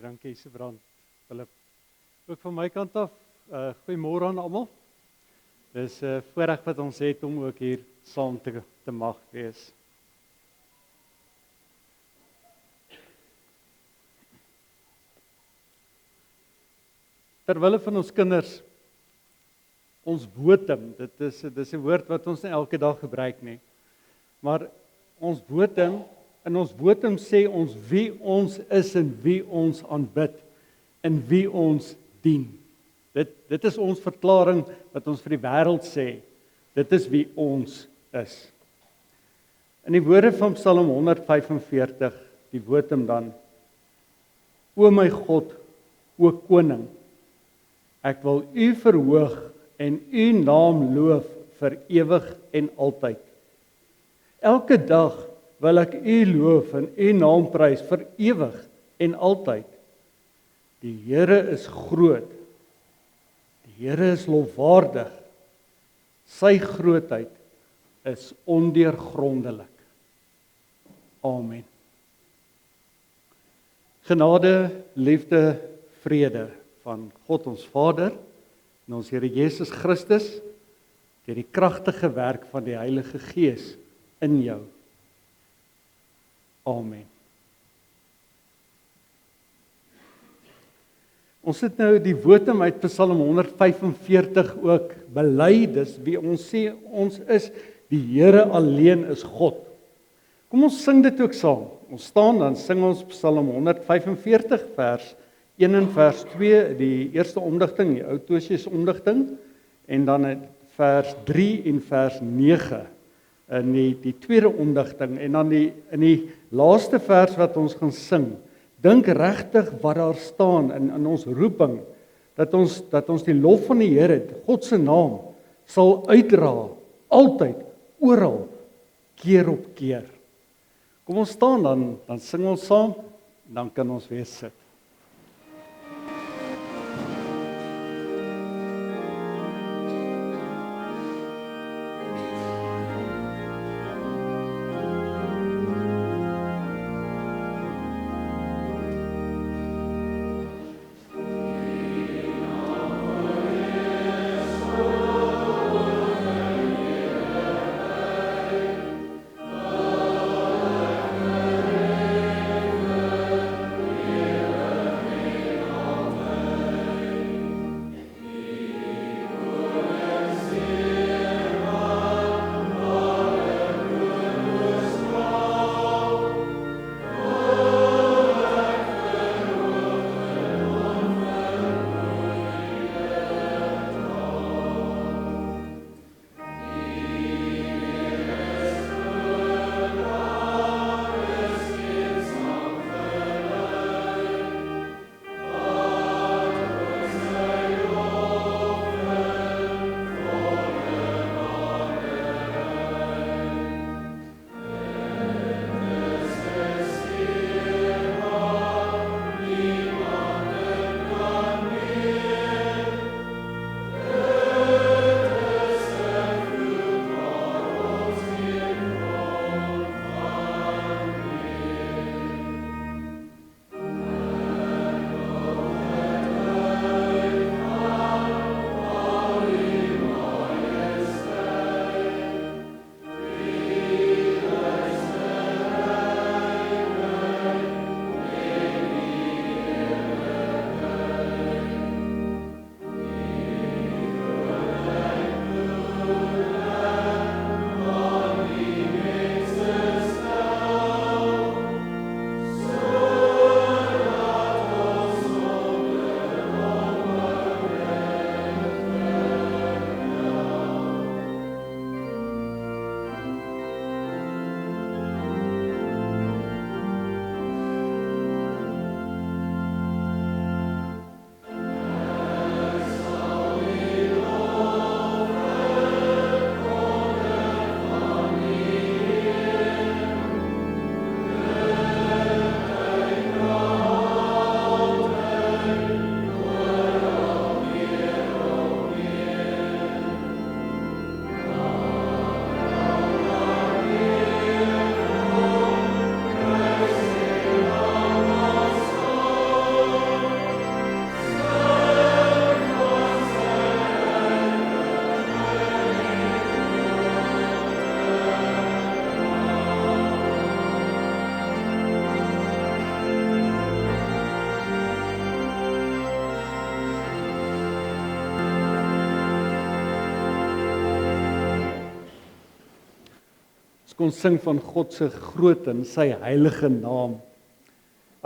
dankie Sebrand, Philip. Ook van my kant af, goeiemôre aan almal. Dis 'n voorreg wat ons het om ook hier saam te mag wees. Terwille van ons kinders, ons botem, dis 'n woord wat ons nie elke dag gebruik nie. Maar ons botem, in ons botem sê ons wie ons is en wie ons aanbid en wie ons dien. Dit is ons verklaring wat ons vir die wêreld sê. Dit is wie ons is. In die woorde van Psalm 145, die botem dan: O my God, o koning, ek wil u verhoog en u naam loof vir ewig en altyd. Elke dag wil ek u loof en u naam prys vir ewig en altyd. Die Here is groot. Die Here is lofwaardig. Sy grootheid is ondeurgrondelik. Amen. Genade, liefde, vrede van God ons Vader en ons Here Jesus Christus deur die kragtige werk van die Heilige Gees in jou. Amen. Ons het nou die wotum uit Psalm 145 ook bely, dis wie ons sê ons is, die Here alleen is God. Kom ons sing dit ook saam. Ons staan dan sing ons Psalm 145 vers 1 en vers 2, die eerste omdigting, die Ou Testament omdigting, en dan vers 3 en vers 9 in die tweede omdigting, en dan in die laaste vers wat ons gaan sing. Dink regtig wat daar staan in ons roeping, dat ons die lof van die Here, God se naam, sal uitdra, altyd, oral, keer op keer. Kom ons staan dan sing ons saam, dan kan ons weer sit. Yeah. Ons kon sing van God se groot en sy heilige naam.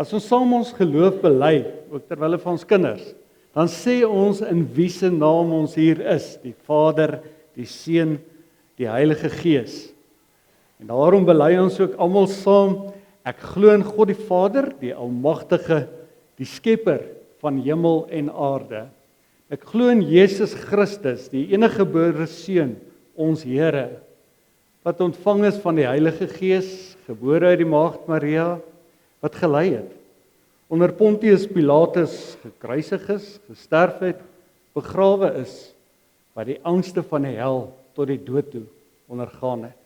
As ons saam ons geloof bely, ook terwyl van ons kinders, dan sê ons in wie se naam ons hier is, die Vader, die Seun, die Heilige Gees. En daarom bely ons ook almal saam, ek glo in God die Vader, die Almagtige, die Skepper van hemel en aarde. Ek glo in Jesus Christus, die eniggebore Seun, ons Here, wat ontvang is van die Heilige Gees, gebore uit die Maagd Maria, wat gelei het, onder Pontius Pilatus gekruisig is, gesterf het, begrawe is, wat die angste van die hel tot die dood toe ondergaan het.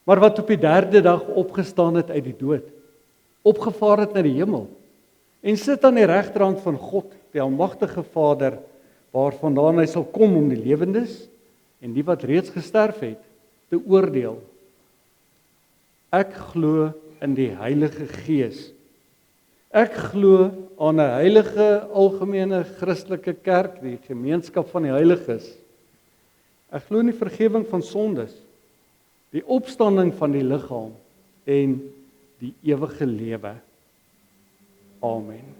Maar wat op die 3de dag opgestaan het uit die dood, opgevaar het na die hemel, en sit aan die regterhand van God, die Almagtige Vader, waarvandaan hy sal kom om die lewendes en die wat reeds gesterf het, te oordeel. Ek glo in die Heilige Gees. Ek glo aan 'n heilige algemene Christelike kerk, die gemeenskap van die heiliges. Ek glo in die vergifnis van sondes, die opstanding van die liggaam en die ewige lewe. Amen.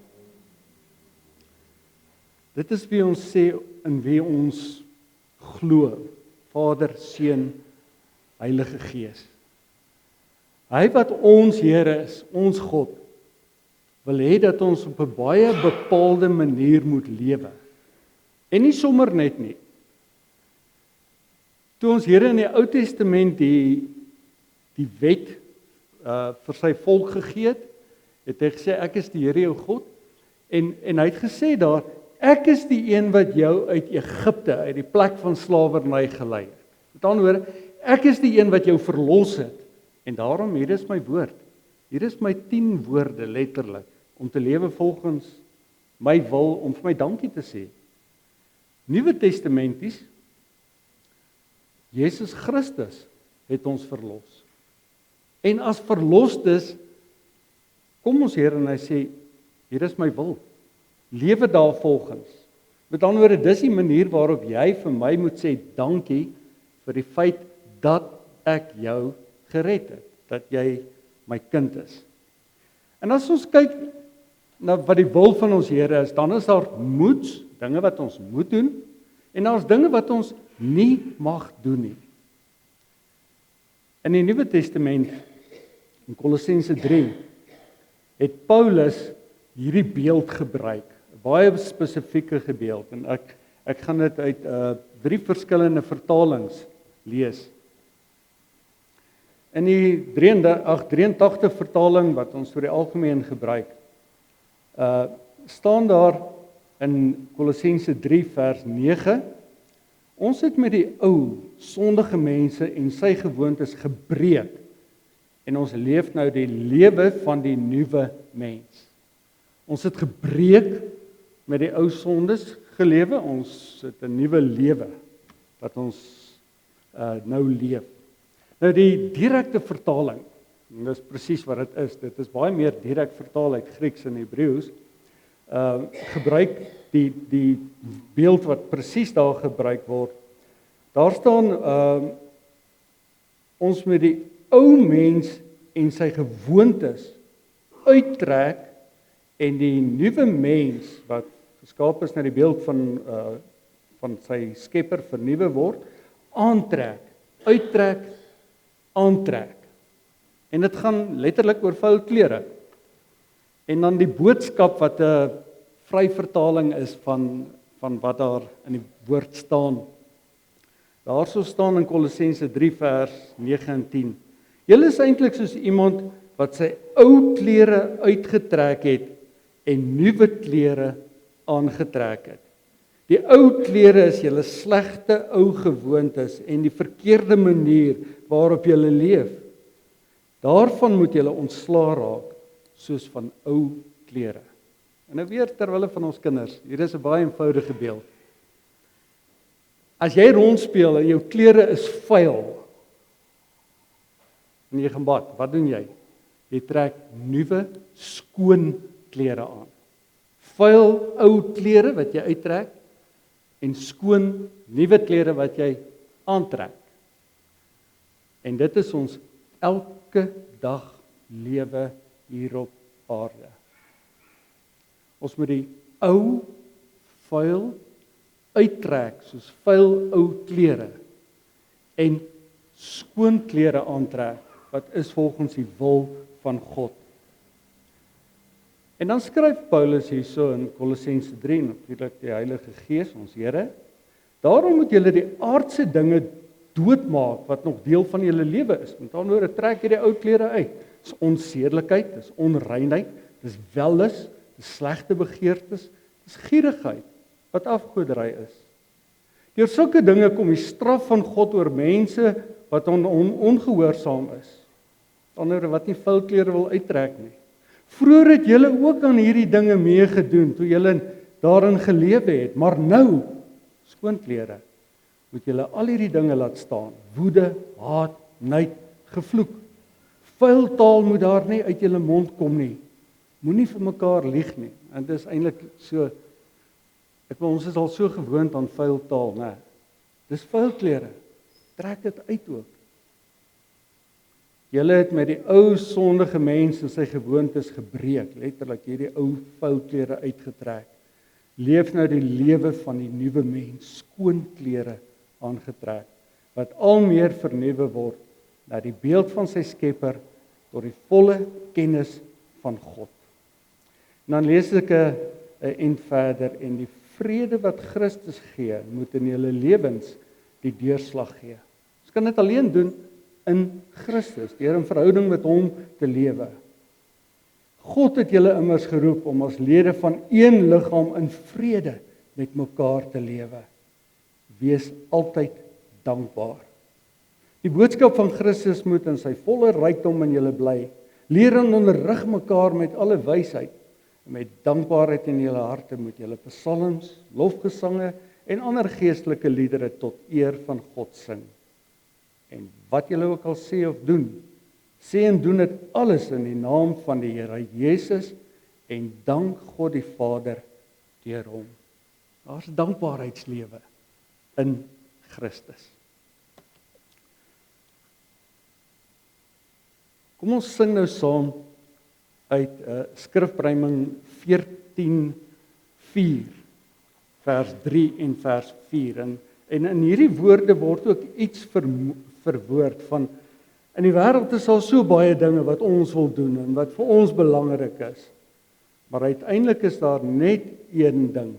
Dit is wie ons sê in wie ons glo, Vader, Seun, Heilige Gees. Hy wat ons Here is, ons God, wil hê dat ons op 'n baie bepaalde manier moet lewe. En nie sommer net nie. Toe ons Here in die Ou Testament die wet vir sy volk gegee het hy gesê, ek is die Here jou God, en hy het gesê daar, ek is die een wat jou uit Egipte, uit die plek van slawerny gelei het. Met ander woorde, ek is die een wat jou verlos het, en daarom, hier is my woord, hier is my 10 woorde letterlik, om te lewe volgens my wil, om vir my dankie te sê. Nuwe Testamenties, Jesus Christus het ons verlos. En as verlostes, kom ons Here en hy sê, hier is my wil, lewe daarvolgens. Met ander woorde, dis die manier waarop jy vir my moet sê, dankie vir die feit dat ek jou gered het, dat jy my kind is. En as ons kyk na wat die wil van ons Here is, dan is daar moeds, dinge wat ons moet doen, en daar is dinge wat ons nie mag doen nie. In die Nuwe Testament, in Kolossense 3, het Paulus hierdie beeld gebruik, 'n baie spesifieke gebeeld, en ek gaan dit uit 3 verskillende vertalings lees. In die 83 vertaling wat ons vir die algemeen gebruik, staan daar in Kolossense 3 vers 9, ons het met die ou, sondige mense en sy gewoontes gebreek, en ons leef nou die lewe van die nuwe mens. Ons het gebreek met die ou sondes gelewe, ons het 'n nuwe lewe, wat ons nou leef. Nou die direkte vertaling, en dis presies wat dit is baie meer direk vertaal uit Grieks en Hebreëus, gebruik die beeld wat presies daar gebruik word. Daar staan, ons met die ou mens en sy gewoontes uittrek, en die nuwe mens, wat geskaap is na die beeld van sy skepper vernuwe word, aantrek, uittrek, aantrek. En dit gaan letterlik oor vuil klere. En dan die boodskap wat 'n vryvertaling is van wat daar in die woord staan. Daarso staan in Kolossense 3 vers 9 en 10. Julle is eintlik soos iemand wat sy ou klere uitgetrek het en nuwe klere aangetrek het. Die ou klere is julle slegte ou gewoontes en die verkeerde manier waarop julle leef. Daarvan moet julle ontslaa raak, soos van ou klere. En nou weer terwille van ons kinders, hier is 'n baie eenvoudige beeld. As jy rondspeel en jou klere is vuil, en jy gaan bad, wat doen jy? Jy trek nuwe, skoon klere aan. Vuil, ou klere wat jy uittrek, en skoon, nuwe klere wat jy aantrek. En dit is ons elke dag lewe hier op aarde. Ons moet die ou vuil uittrek soos vuil ou klere en skoon klere aantrek wat is volgens die wil van God. En dan skryf Paulus hierso in Kolossense 3, natuurlik die Heilige Gees, ons Here, daarom moet julle die aardse dinge doodmaak wat nog deel van julle lewe is. Met ander woorde, trek jy die ou klere uit. Dis onsedelikheid, dis onreinheid, dis welis, dis slegte begeertes, dis gierigheid wat afgoderry is. Deur sulke dinge kom die straf van God oor mense wat ongehoorsaam is. Ander wat nie vuil klere wil uittrek nie. Vroeër het julle ook aan hierdie dinge meegedoen toe julle daarin gelewe het, maar nou, skoon klere, moet julle al hierdie dinge laat staan. Woede, haat, nait, gevloek. Vuil taal moet daar nie uit julle mond kom nie. Moenie vir mekaar lieg nie. En dit is eintlik so, ons is al so gewoond aan vuil taal, né? Dis vuil klere. Trek dit uit ook. Julle het met die ou sondige mens en sy gewoontes gebreek, letterlik hierdie ou vuil klere uitgetrek. Leef nou die lewe van die nuwe mens, skoon klere aangetrek, wat al meer vernuwe word na die beeld van sy Skepper tot die volle kennis van God. En dan lees ek 'n end verder, en die vrede wat Christus gee, moet in julle lewens die deurslag gee. Ons kan dit alleen doen in Christus, deur 'n verhouding met hom te lewe. God het julle immers geroep om as lede van een liggaam in vrede met mekaar te lewe. Wees altyd dankbaar. Die boodskap van Christus moet in sy volle rykdom in julle bly. Leer en onderrig mekaar met alle wysheid. En met dankbaarheid in julle harte moet julle psalms, lofgesange en ander geestelike liedere tot eer van God sing. En wat julle ook al sê of doen, sê en doen dit alles in die naam van die Here Jesus en dank God die Vader deur hom. Daar's dankbaarheidslewe in Christus. Kom ons sing nou saam uit Skrifbryming 14:4 vers 3 en vers 4 en in hierdie woorde word ook iets verwoord van in die wêreld is al so baie dinge wat ons wil doen en wat vir ons belangrik is. Maar uiteindelik is daar net een ding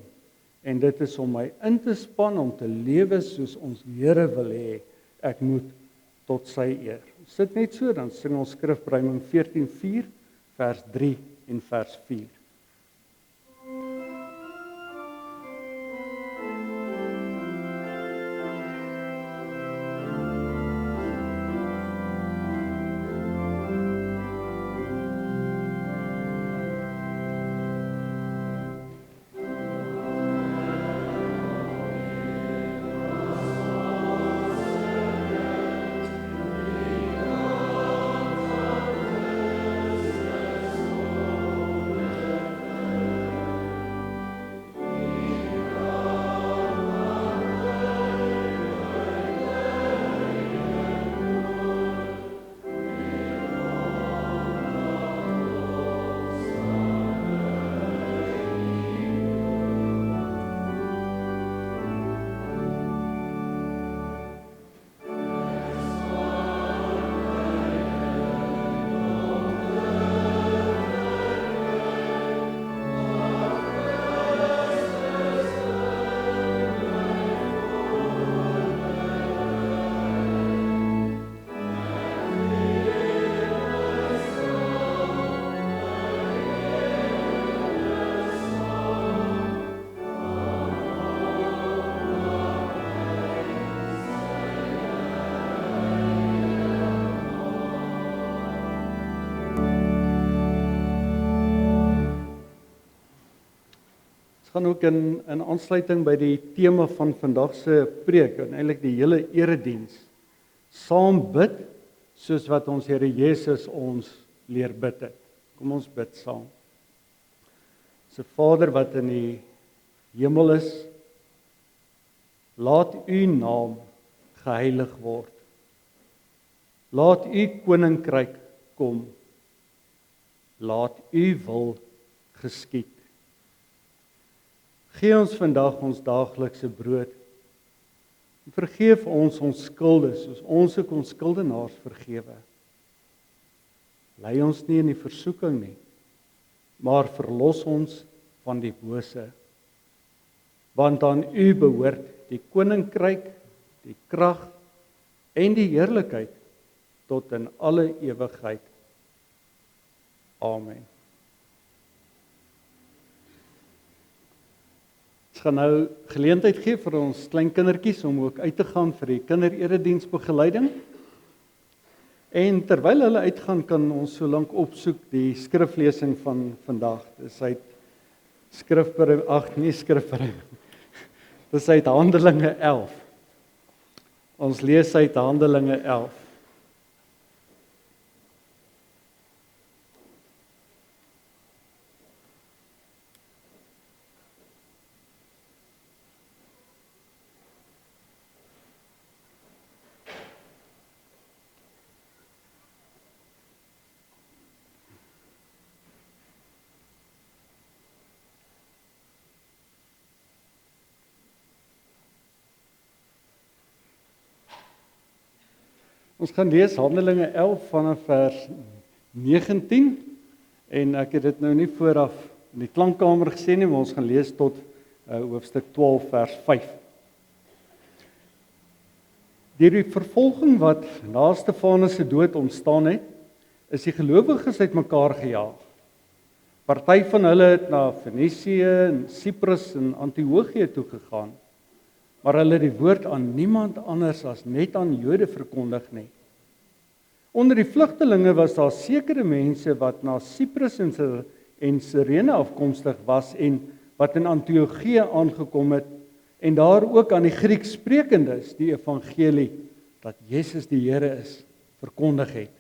en dit is om my in te span om te lewe soos ons Here wil hê ek moet tot sy eer. Sit net so, dan sing ons Skrifbryming 14:4 vers 3 en vers 4. Gaan ook in aansluiting by die tema van vandag se preek en eintlik die hele erediens saam bid soos wat ons Here Jesus ons leer bid het. Kom ons bid saam. Se Vader wat in die hemel is, laat u naam geheilig word. Laat u koninkryk kom. Laat u wil geskied. Gee ons vandag ons daaglikse brood. Vergeef ons skulde, soos ons ook ons skuldenaars vergewe. Lei ons nie in die versoeking nie, maar verlos ons van die bose. Want aan u behoort die koninkryk, die krag en die heerlikheid tot in alle ewigheid. Amen. Ons gaan nou geleentheid gee vir ons klein kindertjies om ook uit te gaan vir die kindererediensbegeleiding. En terwyl hulle uitgaan, kan ons so lank opsoek die skriflesing van vandag. Dis uit Dis uit Handelinge 11. Ons lees uit Handelinge 11. Ons gaan lees Handelinge 11 vanaf vers 19 en ek het dit nou nie vooraf in die klankkamer gesê nie, maar ons gaan lees tot hoofstuk 12 vers 5. Deur die vervolging wat na Stefanus se dood ontstaan het, is die gelowiges uitmekaar gejaag. Party van hulle het na Fenisië en Siprus en Antiochië toe gegaan. Maar hulle het die woord aan niemand anders as net aan Jode verkondig nie. Onder die vlugtelinge was daar sekere mense wat na Siprus en Cyrene afkomstig was en wat in Antiochië aangekom het en daar ook aan die Grieksprekendes die evangelie dat Jesus die Here is verkondig het.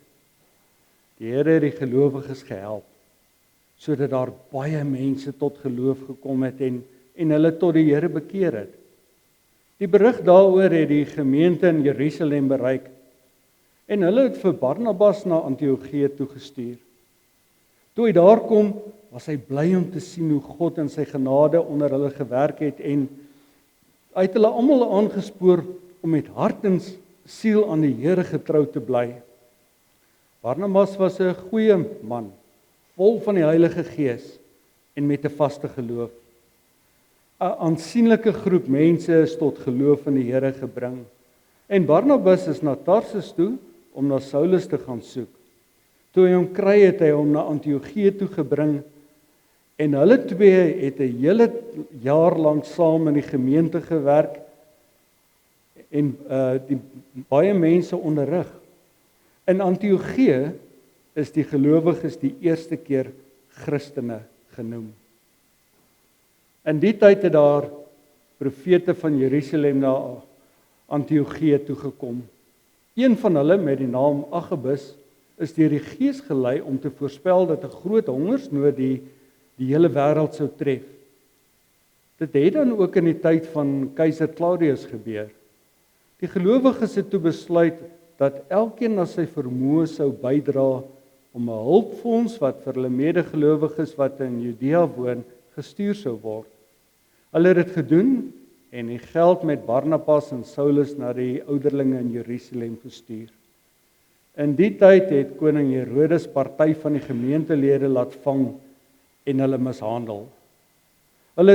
Die Here het die gelowiges gehelp sodat daar baie mense tot geloof gekom het en hulle tot die Here bekeer het. Die berig daaroor het die gemeente in Jerusalem bereik en hulle het vir Barnabas na Antiochië toegestuur. Toe hy daar kom, was hy bly om te sien hoe God in sy genade onder hulle gewerk het en uit hulle almal aangespoor om met hart en siel aan die Here getrou te bly. Barnabas was 'n goeie man, vol van die Heilige Gees en met 'n vaste geloof. 'n aansienlike groep mense is tot geloof in die Here gebring. En Barnabas is na Tarsus toe om na Saulus te gaan soek. Toe hy hom kry het hy hom na Antiochië toe gebring en hulle twee het 'n hele jaar lank saam in die gemeente gewerk en die baie mense onderrig. In Antiochië is die gelowiges die eerste keer Christene genoem. In die tyd het daar profete van Jerusalem na Antiochië toe gekom. Een van hulle met die naam Agabus is deur die Gees gelei om te voorspel dat 'n groot hongersnood die hele wêreld sou tref. Dit het dan ook in die tyd van keiser Claudius gebeur. Die gelowiges het toe besluit dat elkeen na sy vermoë sou bydra om 'n hulpfonds wat vir hulle medegelowiges wat in Judea woon gestuur sou word. Hulle het dit gedoen en die geld met Barnabas en Saulus na die ouderlinge in Jerusalem gestuur. In die tyd het koning Herodes party van die gemeentelede laat vang en hulle mishandel. Hulle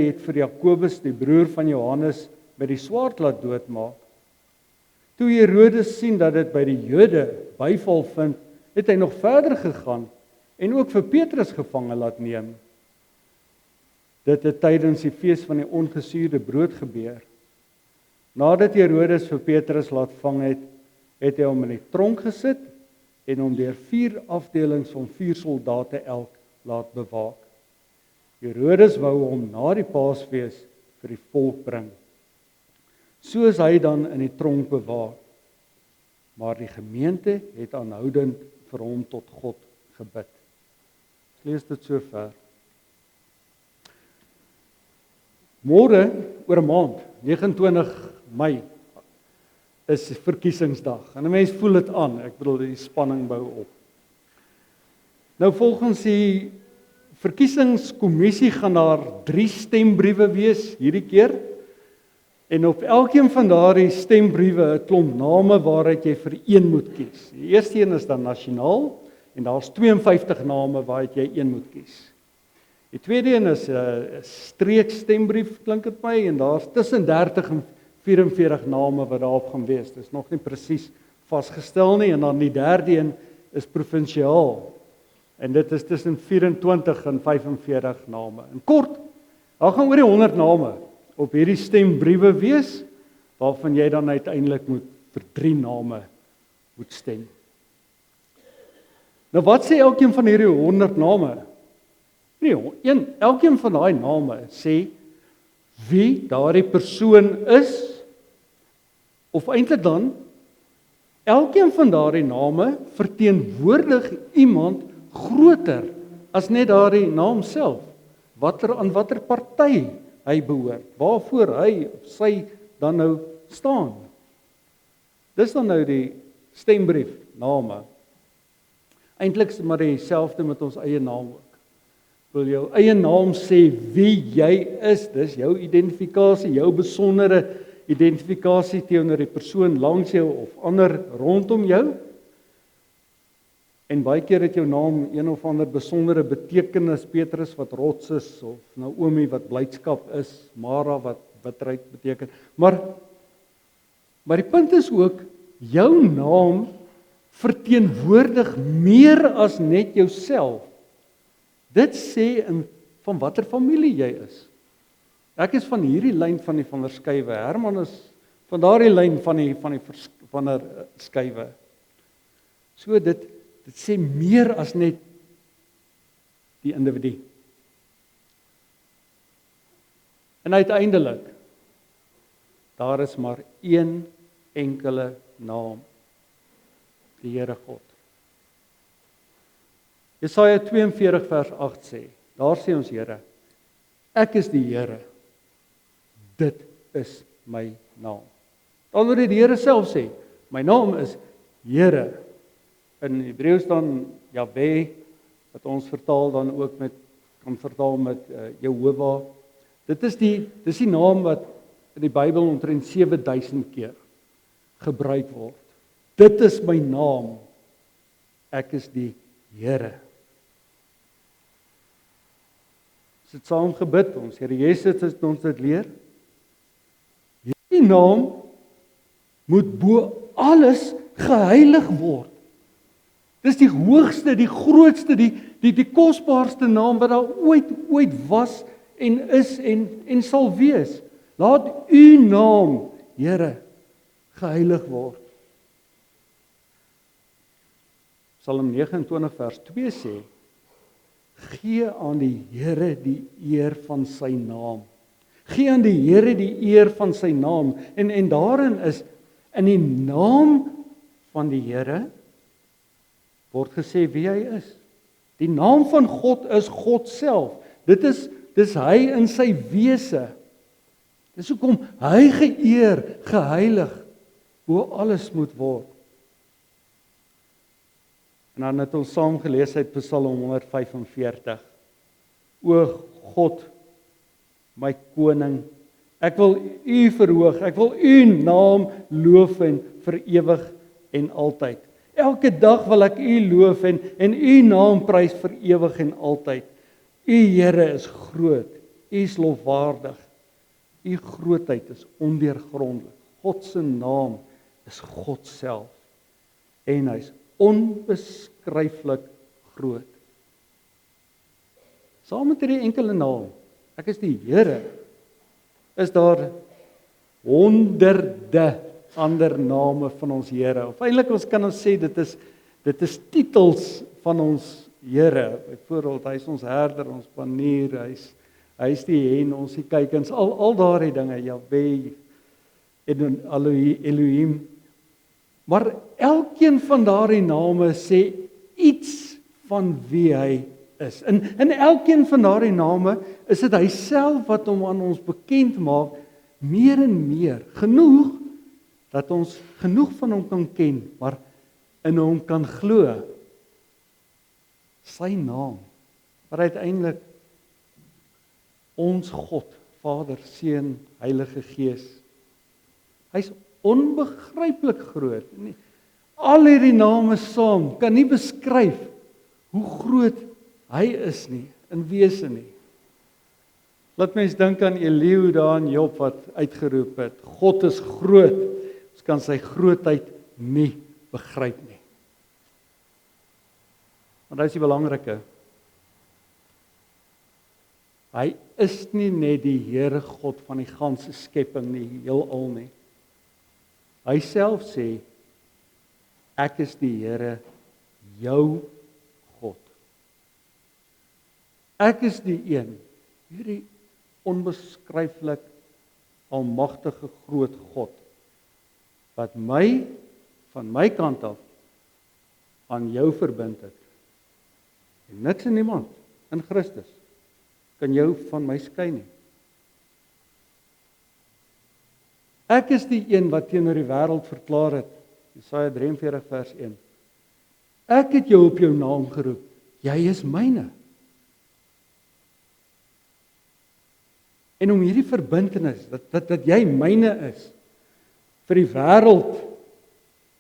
het vir Jakobus, die broer van Johannes, met die swaard laat doodmaak. Toe Herodes sien dat dit by die Jode byval vind, het hy nog verder gegaan en ook vir Petrus gevange laat neem. Dit het tydens die fees van die ongesuurde brood gebeur. Nadat Herodes vir Petrus laat vang het, het hy hom in die tronk gesit en hom deur 4 afdelings van 4 soldate elk laat bewaak. Herodes wou hom na die Paasfees vir die volk bring. So is hy dan in die tronk bewaak. Maar die gemeente het aanhoudend vir hom tot God gebid. Lees dit so ver. Môre, oor 'n maand, 29 Mei, is verkiesingsdag. En 'n mens voel dit aan. Ek bedoel die spanning bou op. Nou volgens die verkiesingskommissie gaan daar 3 stembriewe wees hierdie keer. En op elkeen van daardie stembriewe 'n klomp name waaruit jy vir een moet kies. Die eerste een is dan nasionaal en daar's 52 name waaruit jy een moet kies. Die tweede een is 'n streekstembrief klink dit my en daar's tussen 30 en 44 name wat daarop gaan wees. Dit is nog nie presies vasgestel nie en dan die derde een is provinsiaal. En dit is tussen 24 en 45 name. In kort, daar gaan oor die 100 name op hierdie stembriewe wees waarvan jy dan uiteindelik moet vir 3 name moet stem. Nou wat sê elkeen van hierdie 100 name? Nee, elkeen van daai name sê wie daardie persoon is of eintlik dan elkeen van daardie name verteenwoordig iemand groter as net daardie naam self. Aan watter party hy behoort, waarvoor hy of sy dan nou staan. Dis dan nou die stembrief name. Eintlik is maar dieselfde met ons eie naam ook. Wil jou eie naam sê wie jy is, dis jou identifikasie, jou besondere identifikasie teenoor die persoon langs jou of ander rondom jou. En baie keer het jou naam een of ander besondere betekenis, Petrus wat rots is, of Naomi wat blydskap is, Mara wat bitterheid beteken. Maar die punt is ook, jou naam verteenwoordig meer as net jouself. Dit sê van watter familie jy is. Ek is van hierdie lyn van die Van der Skywe. Herman is van daardie lyn van die Van der Skywe. So dit sê meer as net die individu. En uiteindelik, daar is maar een enkele naam, die Here God. Jesaja 42 vers 8 sê, daar sê ons Here, ek is die Here, dit is my naam. Dan word die Here self sê, my naam is Here. In Hebreëus dan Jahwe, wat ons vertaal dan ook kan vertaal met Jehovah. Dis die naam wat in die Bybel omtrent 7000 keer gebruik word. Dit is my naam. Ek is die Here. Ons het saam gebid, ons Here Jesus het ons dit leer. Hierdie naam moet bo alles geheilig word. Dis die hoogste, die grootste, die kosbaarste naam wat daar ooit was en is en sal wees. Laat u naam, Here, geheilig word. Psalm 29 vers 2 sê, gee aan die Here die eer van sy naam. Gee aan die Here die eer van sy naam. En daarin is, in die naam van die Here, word gesê wie hy is. Die naam van God is God self. Dis hy in sy wese. Dis hoekom hy geëer, geheilig, bo alles moet word. En dan het ons saam gelees uit Psalm 145. O God, my koning, ek wil u verhoog, ek wil u naam loof en vir ewig en altyd. Elke dag wil ek u loof en u naam prys vir ewig en altyd. U Here is groot, u is lofwaardig. U grootheid is ondeurgrondelik. God se naam is God self. En hy's onbeskryflik groot. Saam met hierdie enkele naam, ek is die Here, is daar honderde ander name van ons Here. Of eintlik kan ons sê dit is titels van ons Here. Byvoorbeeld, hy is ons herder, ons banier, hy is die hen, ons die kykens, al daardie dinge, Jahwe en Elohim. Maar elkeen van daardie name sê iets van wie hy is. In elkeen van daardie name is dit hy self wat hom aan ons bekend maak, meer en meer, genoeg dat ons genoeg van hom kan ken, maar in hom kan glo. Sy naam, maar uiteindelik ons God, Vader, Seun, Heilige Gees. Hy's onbegryplik groot. Al hierdie name saam kan nie beskryf hoe groot hy is nie, in wese nie. Laat mens dink aan Elihu daar in Job wat uitgeroep het, God is groot, ons kan sy grootheid nie begryp nie. Maar dit is die belangrike. Hy is nie net die Here God van die ganse skepping nie, heelal nie. Hy self sê, ek is die Here, jou God. Ek is die een, hierdie onbeskryflik almagtige groot God, wat my, van my kant af, aan jou verbind het. En niks en niemand, in Christus, kan jou van my skei nie. Ek is die een wat teenoor die wêreld verklaar het, Jesaja 43 vers 1. Ek het jou op jou naam geroep, jy is myne. En om hierdie verbintenis, dat jy myne is, vir die wêreld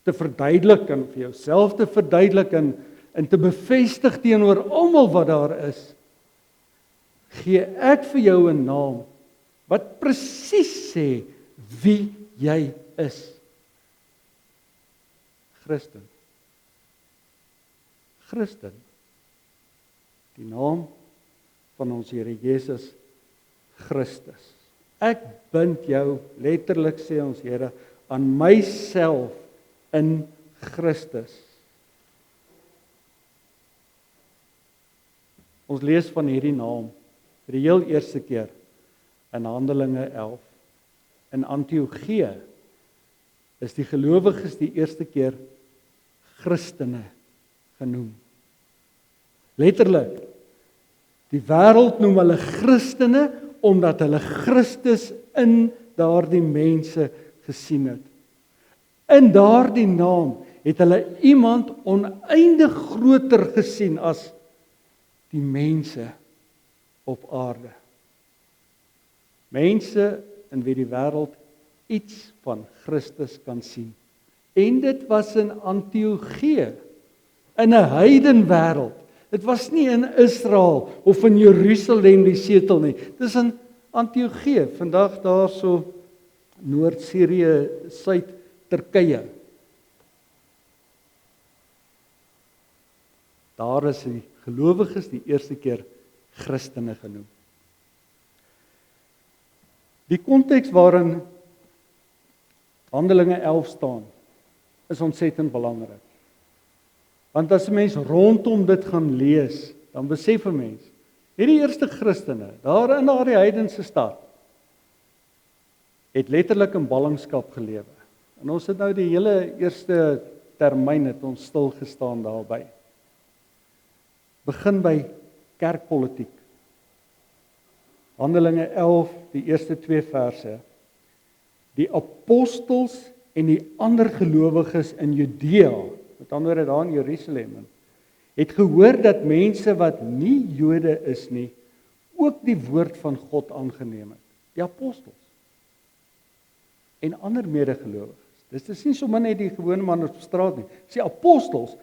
te verduidelik en vir jouself te verduidelik en te bevestig teenoor almal wat daar is, gee ek vir jou 'n naam wat presies sê wie jy is. Christen. Christen. Die naam van ons Here Jesus Christus. Ek bind jou, letterlik sê ons Here, aan myself in Christus. Ons lees van hierdie naam vir die heel eerste keer in Handelinge 11. In Antiochië is die gelowiges die eerste keer Christene genoem. Letterlik, die wêreld noem hulle Christene omdat hulle Christus in daardie mense gesien het. In daardie naam het hulle iemand oneindig groter gesien as die mense op aarde. Mense in wie die wêreld iets van Christus kan sien. En dit was in Antiochië, in 'n heidenwêreld. Dit was nie in Israel of in Jerusalem die setel nie. Dis in Antiochië, vandag daarso Noord-Sirië, Suid-Turkye. Daar is die gelowiges die eerste keer Christene genoem. Die konteks waarin Handelinge 11 staan, is ontsettend belangrik. Want as 'n mens rondom dit gaan lees, dan besef 'n mens, hierdie eerste Christene, daar in daardie heidense stad, het letterlik in ballingskap gelewe. En ons het nou die hele eerste termyn het ons stil gestaan daarby. Begin by kerkpolitiek. Handelinge 11, die eerste 2 verse. Die apostels en die ander gelowiges in Judea, met ander woorde daar in Jerusalem, het gehoor dat mense wat nie Jode is nie, ook die woord van God aangeneem het. Die apostels. En ander medegelowiges. Dis nie sommer net die gewone man op straat nie. Dis die apostels.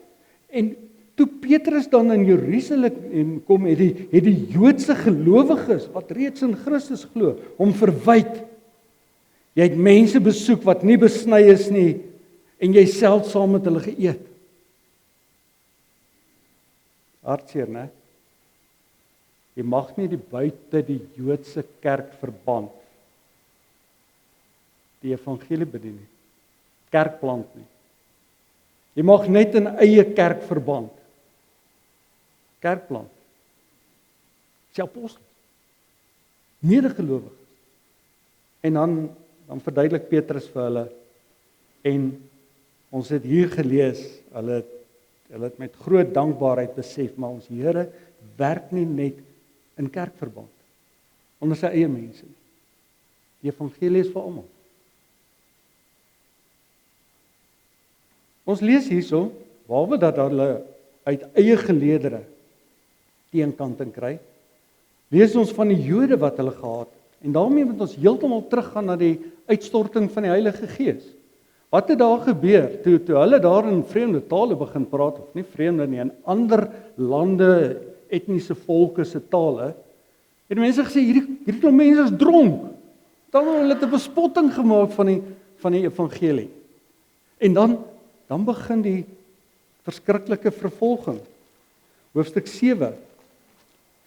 En toe Petrus dan in Jerusalem kom, het die Joodse gelowiges, wat reeds in Christus glo, hom verwyd. Jy het mense besoek wat nie besny is nie, en jy self saam met hulle geëet. Hartseer, né? Jy mag nie buite die Joodse kerk verband die evangelie bedien nie. Kerkplant nie. Jy mag net in eie kerk verband. Kerkplant. Dis die apostels. Medegelowiges. En dan verduidelik Petrus vir hulle, en ons het hier gelees, hulle het met groot dankbaarheid besef, maar ons Here werk nie net in kerkverband, onder sy eie mense nie. Die evangelie is vir almal. Ons lees hierso, behalwe dat hulle uit eie geleedere teenkanting kry, lees ons van die Jode wat hulle gehaat het. En daarmee moet ons heeltemal teruggaan na die uitstorting van die Heilige Gees. Wat het daar gebeur toe hulle daar in vreemde tale begin praat, of nie vreemde nie, in ander lande, etniese volke se tale, het mense gesê, hierdie klomp mense is dronk. Dan het hulle 'n bespotting gemaak van die evangelie. En dan begin die verskriklike vervolging. Hoofstuk 7.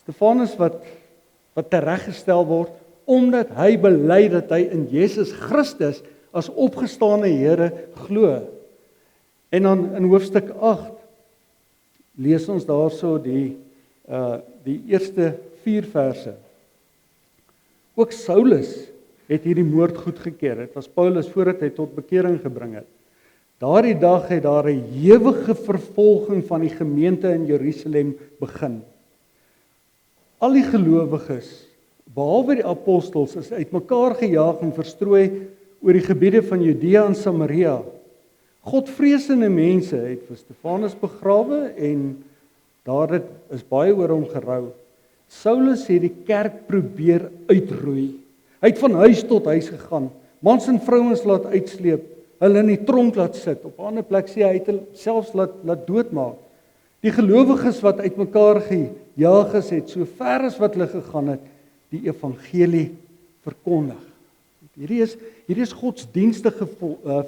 Stefanus wat tereggestel word, omdat hy bely dat hy in Jesus Christus as opgestane Here glo. En dan in hoofstuk 8 lees ons daarso die eerste 4 verse. Ook Saulus het hierdie moord goedgekeur. Dit was Paulus voordat hy tot bekering gebring het. Daardie dag het daar 'n ewige vervolging van die gemeente in Jerusalem begin. Al die gelowiges, behalwe die apostels, is uitmekaar gejaag en verstrooi oor die gebiede van Judea en Samaria. Godvreesende mense het vir Stefanus begrawe en daar is baie oor hom gerou. Saulus het die kerk probeer uitroei. Hy het van huis tot huis gegaan, mans en vrouens laat uitsleep, hulle in die tronk laat sit, op 'n ander plek sê hy het hulle selfs laat doodmaak. Die gelowiges wat uitmekaar gejaag is, het so ver as wat hulle gegaan het, die evangelie verkondig. Hierdie is godsdienstige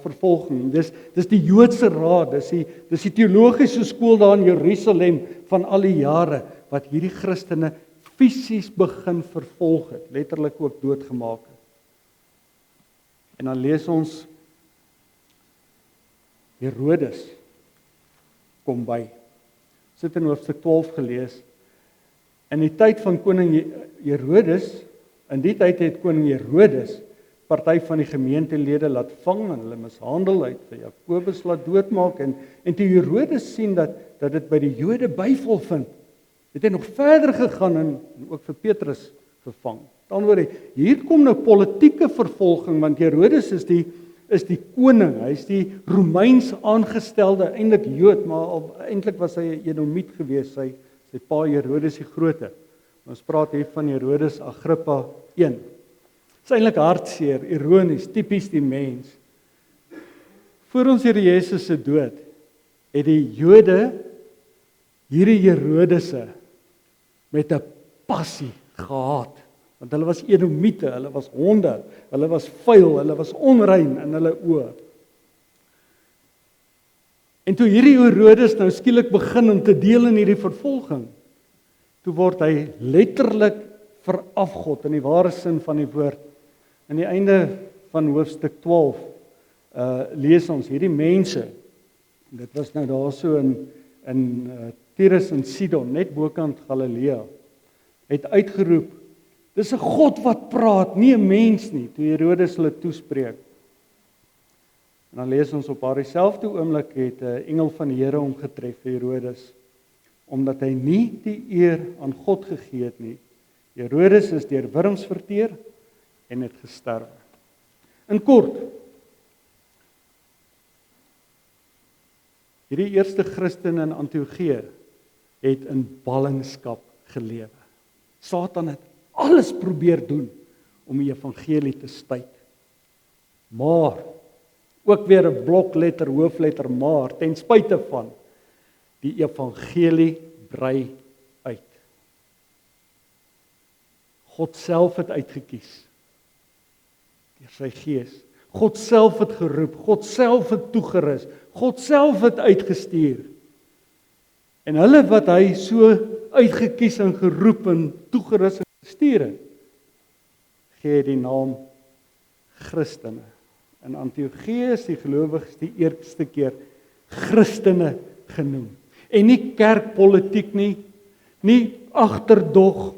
vervolging. Dis die Joodse raad, dis die teologiese skool daar in Jerusalem van al die jare wat hierdie Christene fisies begin vervolg het, letterlik ook doodgemaak het. En dan lees ons Herodes kom by. Sit in hoofstuk 12 gelees. In die tyd van koning Herodes, in die tyd het koning Herodes party van die gemeentelede laat vang en hulle mishandel, uit vir Jakobus laat doodmaak en toe Herodes sien dat dit by die Jode byval vind, het hy nog verder gegaan en ook vir Petrus gevang. Dan word hier kom nou politieke vervolging, want Herodes is die koning, hy is die Romeins aangestelde, eintlik Jood, maar eintlik was hy 'n Edomiet gewees, sy pa Herodes die Grote. Ons praat hier van Herodes Agrippa 1. Dit is eintlik hartseer, ironies, tipies die mens. Voor ons Here Jesus se dood, het die Jode hierdie Herodese met 'n passie gehaat. Want hulle was Edomiete, hulle was honde, hulle was vuil, hulle was onrein in hulle oë. En toe hierdie Herodes nou skielik begin om te deel in hierdie vervolging, toe word hy letterlik verafgod in die ware sin van die woord. Aan die einde van hoofstuk 12 lees ons hierdie mense, dit was nou daarso in Tyrus en Sidon, net bokant Galilea, het uitgeroep, dis 'n God wat praat, nie 'n mens nie, toe Herodes hulle toespreek. En dan lees ons op daardie selfde oomblik het 'n engel van die Here hom getref, Herodes, omdat hy nie die eer aan God gegee het nie. Herodes is deur wurms verteer en het gesterwe. In kort, hierdie eerste Christene in Antiochië het in ballingskap gelewe. Satan het alles probeer doen om die evangelie te stuit. Maar, ook weer 'n blokletter, hoofletter maar, ten spyte van, die evangelie brei uit. God self het uitgekies, deur sy Gees. God self het geroep, God self het toegerus, God self het uitgestuur. En hulle wat hy so uitgekies en geroep en toegerus en gestuur het, gee die naam Christene. In Antiochië is die gelowiges die eerste keer Christene genoem. En nie kerkpolitiek nie agterdog,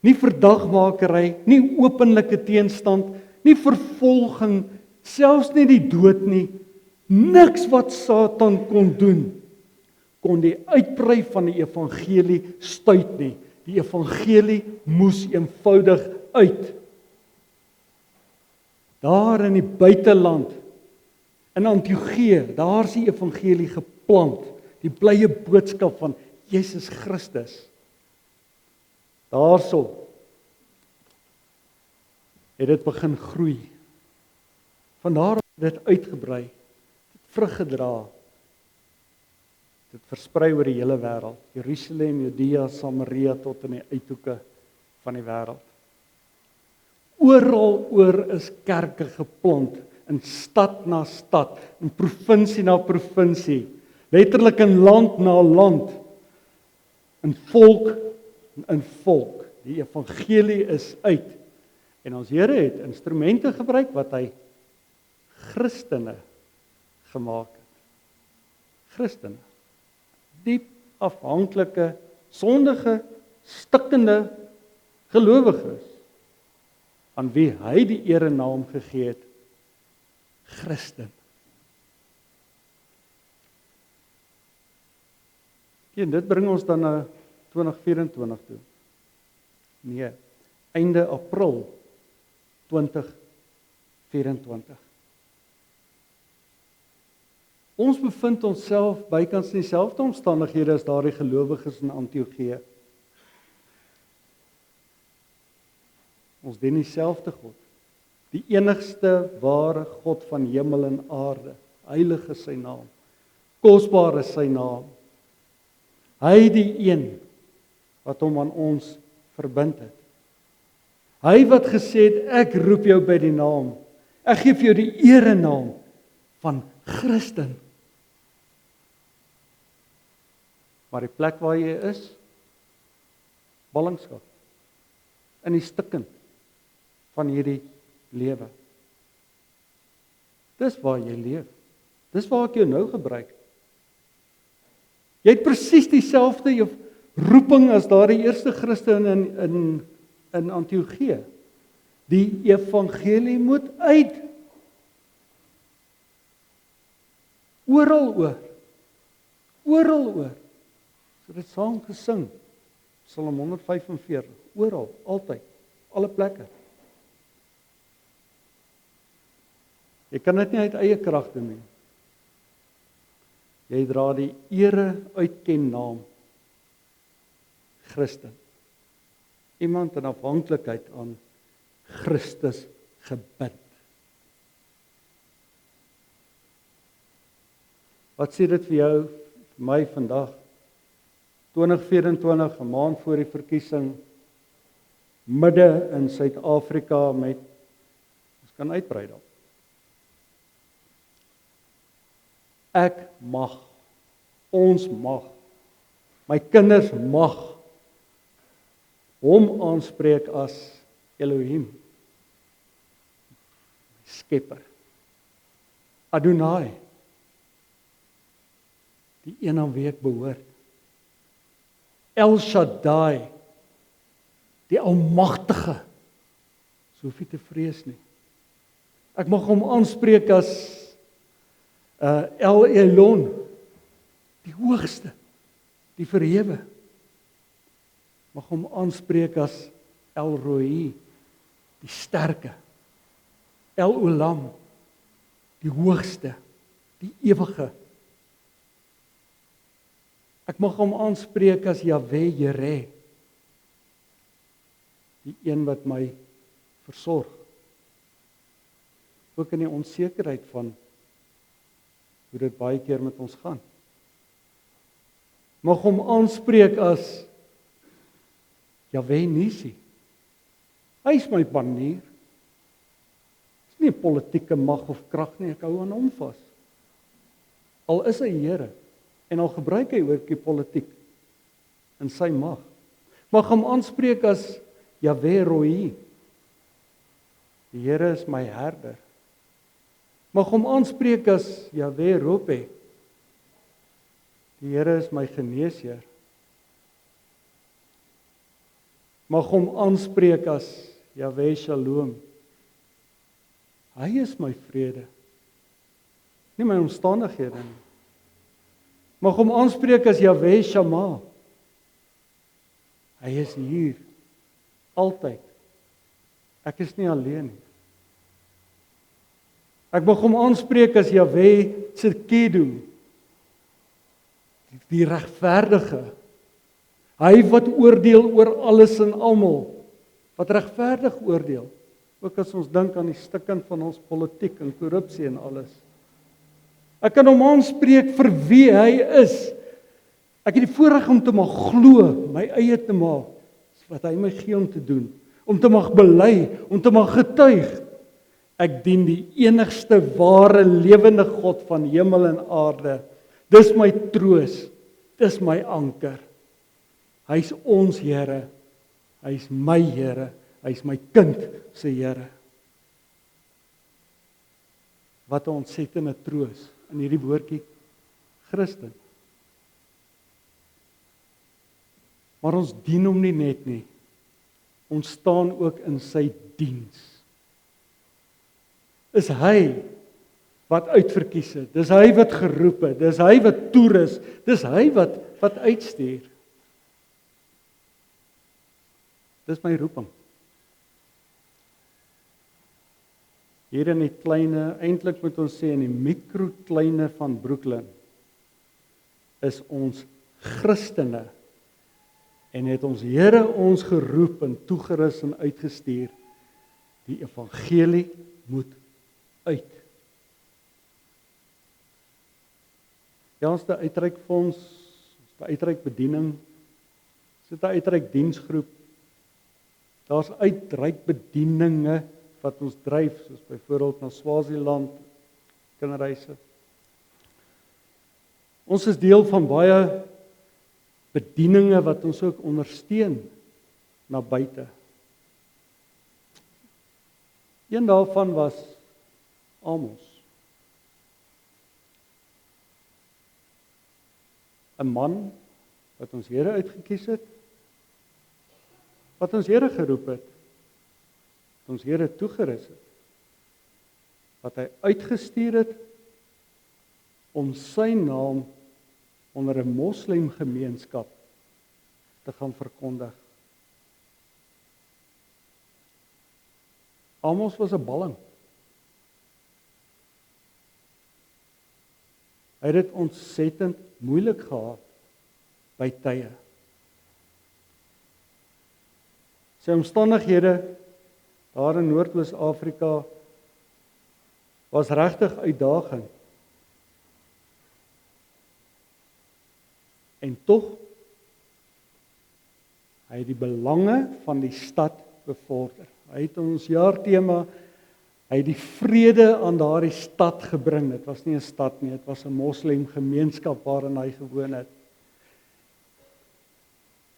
nie verdagmakery, nie openlike teenstand, nie vervolging, selfs nie die dood nie. Niks wat Satan kon doen, kon die uitbrei van die evangelie stuit nie. Die evangelie moes eenvoudig uit. Daar in die buiteland In Antiochië, daar is die evangelie geplant, die blye boodskap van Jesus Christus. Daarso het dit begin groei. Vandaar het dit uitgebrei, het vrug gedra. Dit versprei oor die hele wêreld. Jerusalem, Judea, Samaria tot in die uithoeke van die wêreld. Oral oor is kerke geplant, in stad na stad, in provinsie na provinsie, letterlik in land na land, in volk. Die evangelie is uit. En ons Here het instrumente gebruik wat hy Christene gemaak het. Christene. Diep afhanklike, sondige, stikkende gelowiges aan wie hy die erenaam gegee het, Christen. En dit bring ons dan na 2024 toe. Nee, einde April 2024. Ons bevind onsself bykans in dieselfde omstandighede as daardie gelowiges in Antiochië. Ons dien dieselfde God, die enigste ware God van hemel en aarde, heilig is sy naam, kosbaar is sy naam. Hy die een wat hom aan ons verbind het. Hy wat gesê het, ek roep jou by die naam, ek gee vir jou die erenaam van Christen. Maar die plek waar jy is, ballingskap, in die stikken van hierdie lewe. Dis waar jy leef. Dis waar ek jou nou gebruik. Jy het presies dieselfde roeping as daardie eerste Christene in Antiochië. Die evangelie moet uit. Oral oor. So dit saam gesing. Psalm 145. Oral, altyd, alle plekke. Jy kan dit nie uit eie krag doen nie. Jy dra die ere uitken naam Christen. Iemand in afhanklikheid aan Christus gebind. Wat sê dit vir jou, vir my vandag? 2024, 'n maand voor die verkiesing, midde in Suid-Afrika met, ons kan uitbrei daarop. Ek mag, ons mag, my kinders mag hom aanspreek as Elohim, Skepper, Adonai, die een aan wie ek behoort, El Shaddai, die Almagtige, so hoef jy te vrees nie. Ek mag hom aanspreek as El Elon, die hoogste, die verhewe. Mag hom aanspreek as El Roi, die sterke. El Olam, die hoogste, die ewige. Ek mag hom aanspreek as Jahwe Jireh, die een wat my versorg. Ook in die onsekerheid van hoe dit baie keer met ons gaan. Mag hom aanspreek as Jahwe Nisi. Hy is my banier. Dis nie 'n politieke mag of krag nie, ek hou aan hom vas. Al is hy Here en al gebruik hy ook die politiek in sy mag. Mag hom aanspreek as Jahwe Roi. Die Here is my herder. Mag hom aanspreek as Jahwe Rope. Die Here is my geneesheer. Mag hom aanspreek as Jahwe Shalom. Hy is my vrede. Nie my omstandighede nie. Mag hom aanspreek as Jahwe Shammah. Hy is hier, altyd. Ek is nie alleen nie. Ek mag hom aanspreek as Jahwe Tsidkenu, die regverdige. Hy wat oordeel oor alles en almal, wat regverdig oordeel. Ook as ons dink aan die stukkend van ons politiek en korrupsie en alles. Ek kan hom aanspreek vir wie hy is. Ek het die voorreg om te mag glo, my eie te maak, wat hy my gee om te doen, om te mag bely, om te mag getuig. Ek dien die enigste ware lewende God van hemel en aarde. Dis my troos, dis my anker. Hy's ons Here, hy's my Here, hy's my kind se Here. Wat 'n ontsettende troos in hierdie woordjie Christen. Maar ons dien hom nie net nie. Ons staan ook in sy diens. Is hy wat uitverkies het. Dis hy wat geroep het. Dis hy wat toerus. Dis hy wat uitstuur. Dis my roeping. Hier in die kleine, eintlik moet ons sê in die mikrokleine van Brooklyn, is ons Christene. En het ons Here ons geroep en toegerus en uitgestuur. Die evangelie moet uit. Ja, ons het 'n uitreikfonds, ons het 'n uitreikbediening, ons het 'n uitreikdiensgroep. Daar's uitreikbedieninge wat ons dryf, soos byvoorbeeld na Swaziland, kinderreise. Ons is deel van baie bedieninge wat ons ook ondersteun na buite. Een daarvan was Amos. 'n man wat ons Here uitgekies het, wat ons Here geroep het, wat ons Here toegerus het, wat hy uitgestuur het om sy naam onder 'n moslimgemeenskap te gaan verkondig. Amos was 'n balling. Hy het dit ontsettend moeilik gehad by tye. Sy omstandighede daar in Noord-Oos-Afrika was regtig uitdagend. En tog, hy het die belange van die stad bevorder. Hy het ons jaartema, hy het die vrede aan daardie stad gebring. Dit was nie 'n stad nie, dit was 'n moslim gemeenskap waarin hy gewoon het.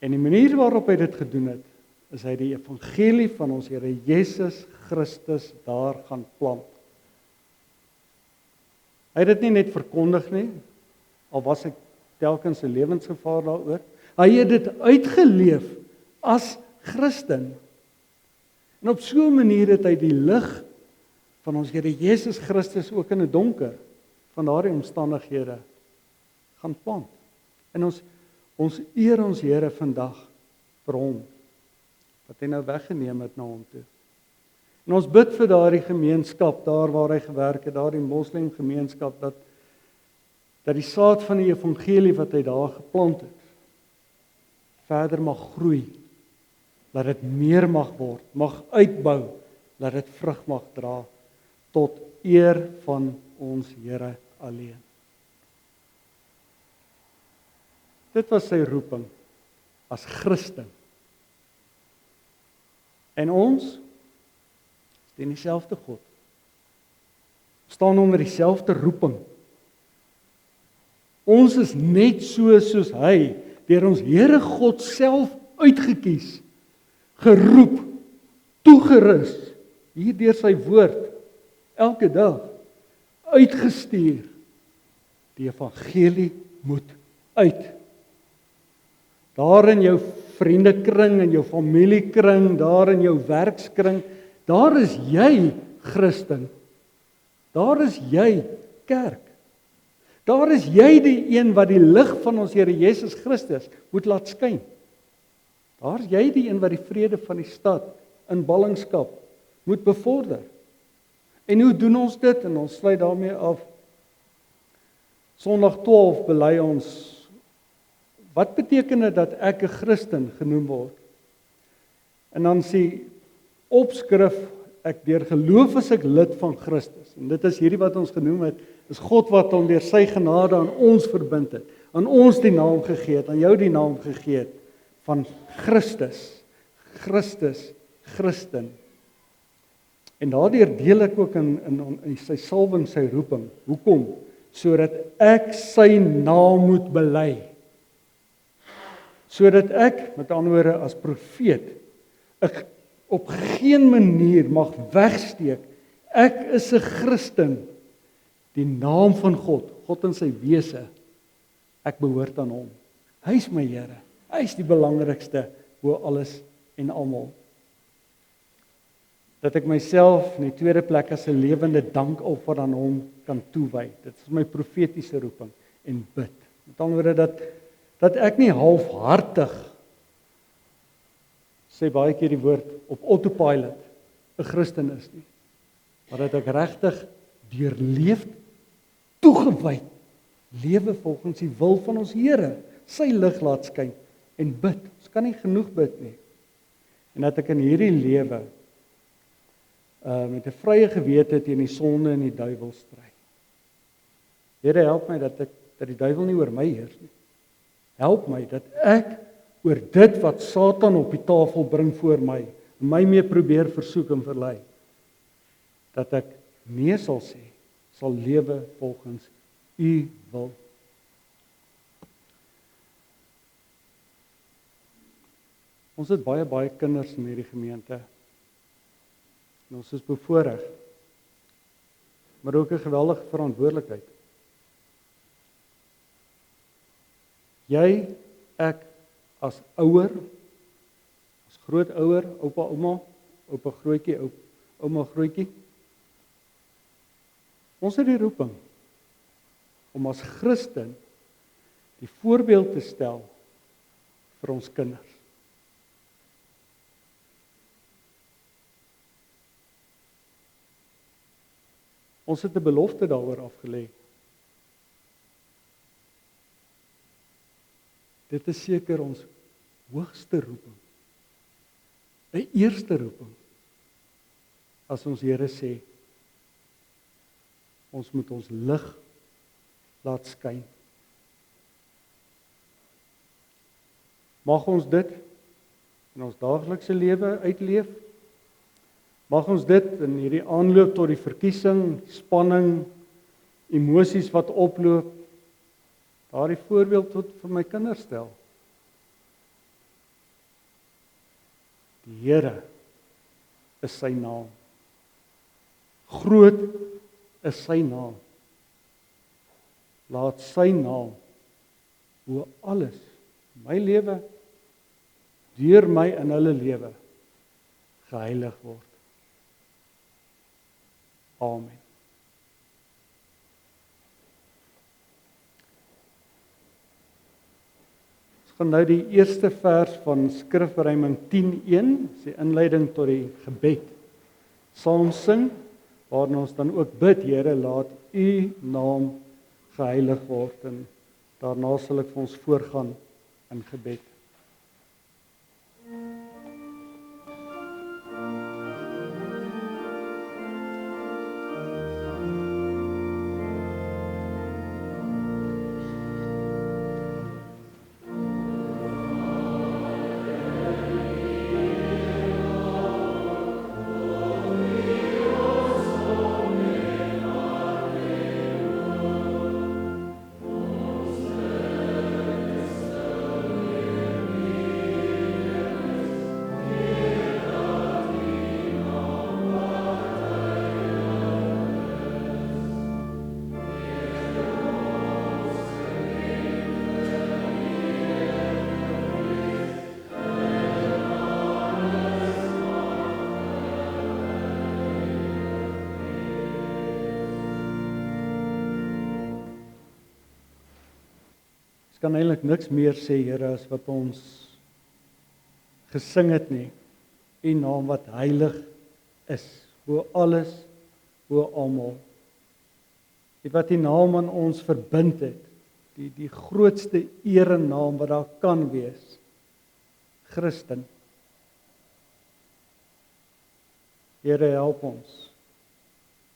En die manier waarop hy dit gedoen het, is hy die evangelie van ons Here Jesus Christus daar gaan plant. Hy het dit nie net verkondig nie, al was ek telkens 'n lewensgevaar daaroor. Hy het dit uitgeleef as Christen. En op so 'n manier het hy die lig van ons Here Jesus Christus ook in 'n donker van daardie omstandighede gaan plant. En ons eer ons Here vandag vir hom, wat hy nou weggeneem het na hom toe. En ons bid vir daardie gemeenskap, daar waar hy gewerk het, daardie moslim gemeenskap, dat die saad van die evangelie wat hy daar geplant het, verder mag groei, dat dit meer mag word, mag uitbou, dat dit vrug mag dra, tot eer van ons Here alleen. Dit was sy roeping as Christen. En ons dien dieselfde God. Staan onder dieselfde roeping. Ons is net soos hy, deur ons Here God self uitgekies, geroep, toegerus, hier deur sy woord, elke dag, uitgestuur. Die evangelie moet uit. Daar in jou vriendekring, in jou familiekring, daar in jou werkskring, daar is jy Christen. Daar is jy kerk. Daar is jy die een wat die lig van ons Here Jesus Christus moet laat skyn. Daar is jy die een wat die vrede van die stad in ballingskap moet bevorder. En hoe doen ons dit? En ons sluit daarmee af. Sondag 12 bely ons, wat beteken dit dat ek 'n Christen genoem word? En dan sê opskrif, ek deur geloof is ek lid van Christus. En dit is hierdie wat ons genoem het, is God wat hom deur sy genade aan ons verbind het, aan ons die naam gegee het, aan jou die naam gegee het, van Christus, Christen. En daardeur deel ek ook in sy salwing, sy roeping. Hoekom? Sodat ek sy naam moet bely. Sodat ek, met ander woorde as profeet, ek op geen manier mag wegsteek, ek is 'n Christen, die naam van God in sy wese, ek behoort aan hom. Hy is my Here, hy is die belangrikste bo alles en almal. Dat ek myself in die tweede plek as 'n lewende dankoffer aan hom kan toewy. Dit is my profetiese roeping en bid. Met ander woorde dat ek nie halfhartig, sê baie keer die woord, op autopilot 'n Christen is nie. Maar dat ek regtig deurleef, toegewyd lewe volgens die wil van ons Here, sy lig laat skyn en bid. Ons kan nie genoeg bid nie. En dat ek in hierdie lewe met 'n vrye gewete teen die sonde en die duiwel stry. Here, help my dat die duiwel nie oor my heers nie. Help my dat ek oor dit wat Satan op die tafel bring voor my mee probeer versoek en verlei, dat ek nee sal sê, sal lewe volgens u wil. Ons het baie kinders in hierdie gemeente. En ons is bevoorreg, maar ook 'n geweldige verantwoordelikheid. Jy, ek as ouer, as grootouer, oupa, ouma, oupa grootjie, ouma grootjie, ons het die roeping om as Christen die voorbeeld te stel vir ons kinders. Ons het 'n belofte daaroor afgelê. Dit is seker ons hoogste roeping. 'n Eerste roeping. As ons Here sê, ons moet ons lig laat skyn. Mag ons dit in ons daaglikse lewe uitleef. Mag ons dit in hierdie aanloop tot die verkiesing, spanning, emosies wat oploop, daardie voorbeeld tot vir my kinders stel. Die Here is sy naam. Groot is sy naam. Laat sy naam bo alles, my lewe, deur my in hulle lewe, geheilig word. Amen. Ons gaan nou die eerste vers van Skrifruiming 10:1, die inleiding tot die gebed, saam sing, waarin ons dan ook bid, Here, laat u naam geheilig word, en daarna sal ek vir ons voorgaan in gebed. Ons kan eintlik niks meer sê, Here, as wat ons gesing het nie. U naam wat heilig is, bo alles bo almal. Die wat die naam aan ons verbind het, die grootste erenaam wat daar kan wees, Christen. Here, help ons,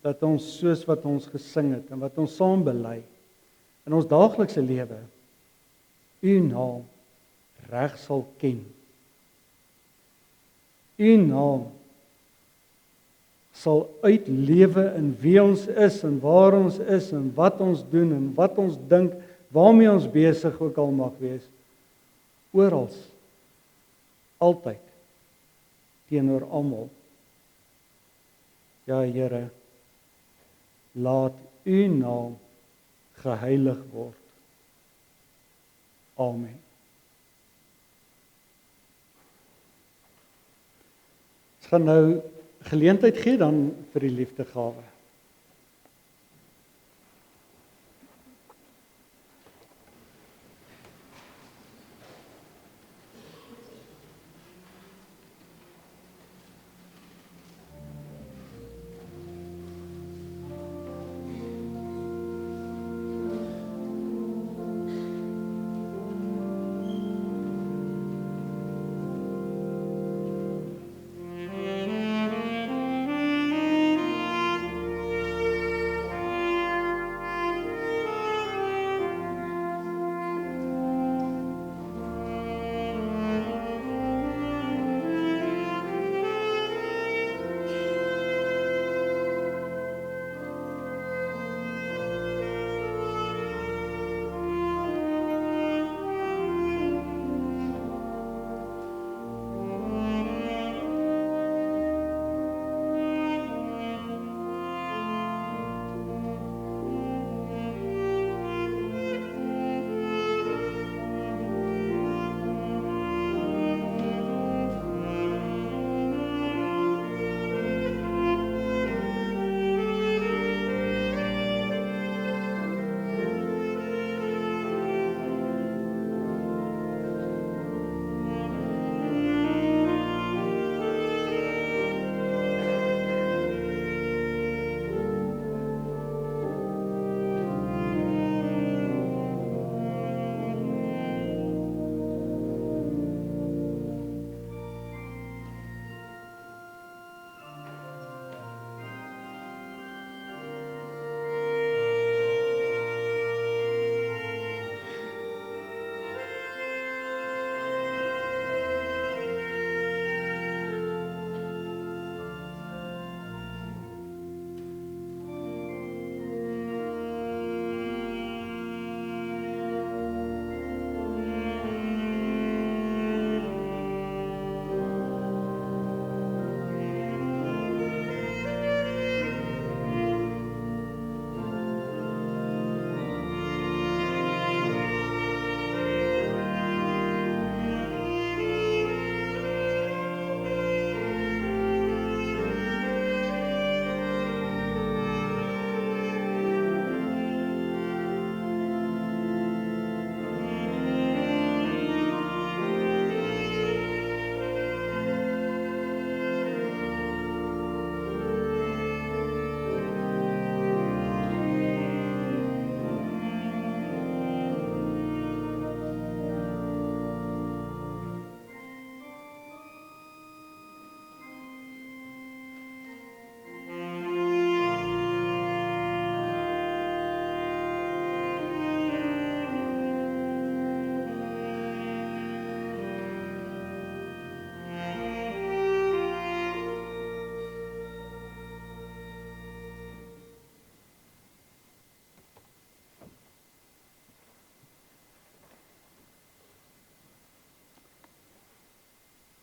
dat ons soos wat ons gesing het, en wat ons saam bely, in ons daaglikse lewe, U naam reg sal ken. U naam sal uitlewe in wie ons is, en waar ons is, en wat ons doen, en wat ons dink, waarmee ons besig ook al mag wees, orals, altyd, teenoor almal. Ja, Here, laat U naam geheilig word. Amen. Ons gaan nou geleentheid gee dan vir die liefdegawe.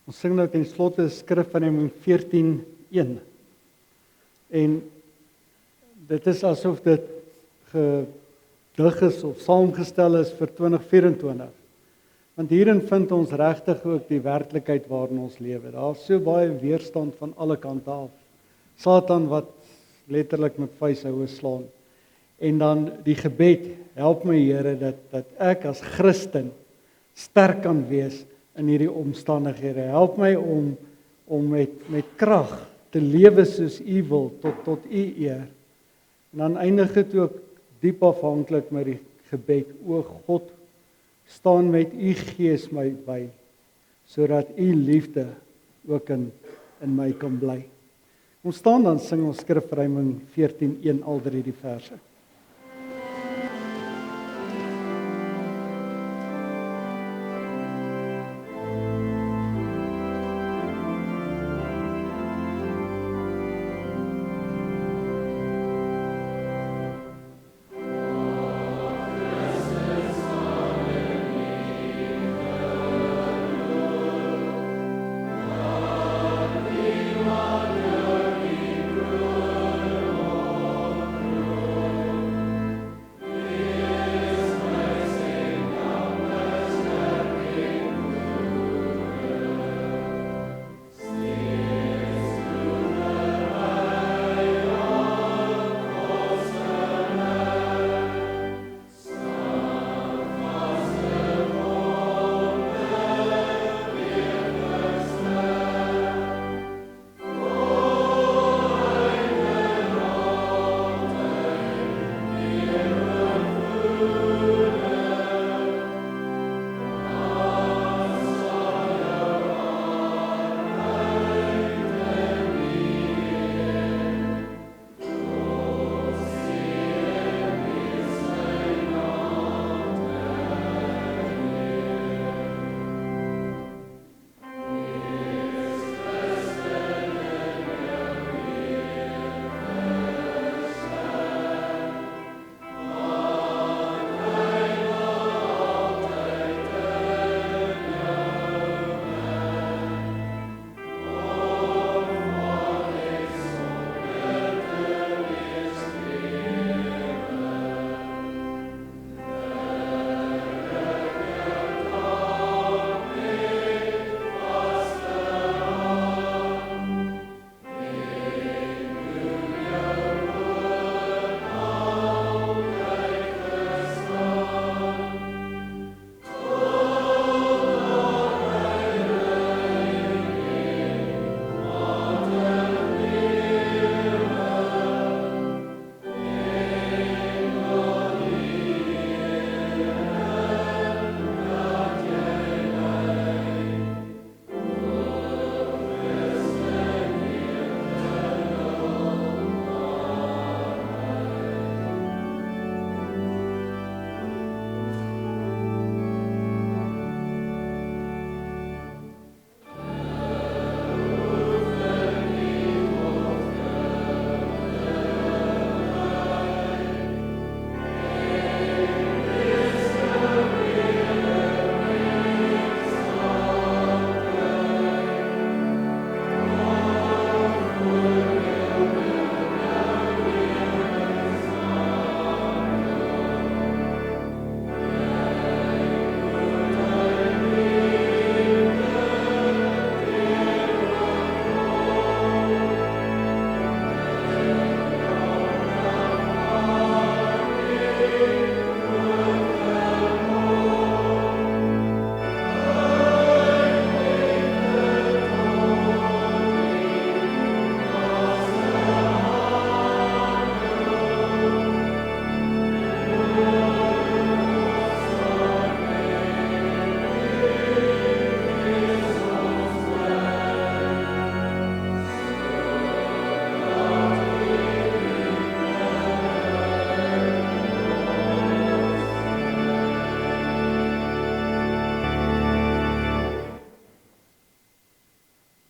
Ons sing nou ten slotte 'n skrif van Nehemia 14:1. En dit is asof dit gedig is of saamgestel is vir 2024. Want hierin vind ons regtig ook die werklikheid waarin ons lewe. Daar's so baie weerstand van alle kante af. Satan wat letterlik met vuishoue slaan. En dan die gebed, help my Here dat ek as Christen sterk kan wees in hierdie omstandighede. Help my om met krag te te lewe soos U wil tot U eer. En dan eindig dit ook diep afhanklik met die gebed: O God, staan met U Gees my by, sodat U liefde ook in my kan bly. Ons staan dan sing ons skrifruiming 14:1 al drie die verse.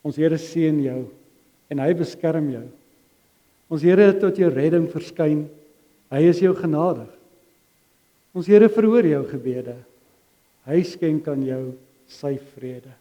Ons Here seën jou en hy beskerm jou. Ons Here het tot jou redding verskyn. Hy is jou genadig. Ons Here verhoor jou gebede. Hy skenk aan jou sy vrede.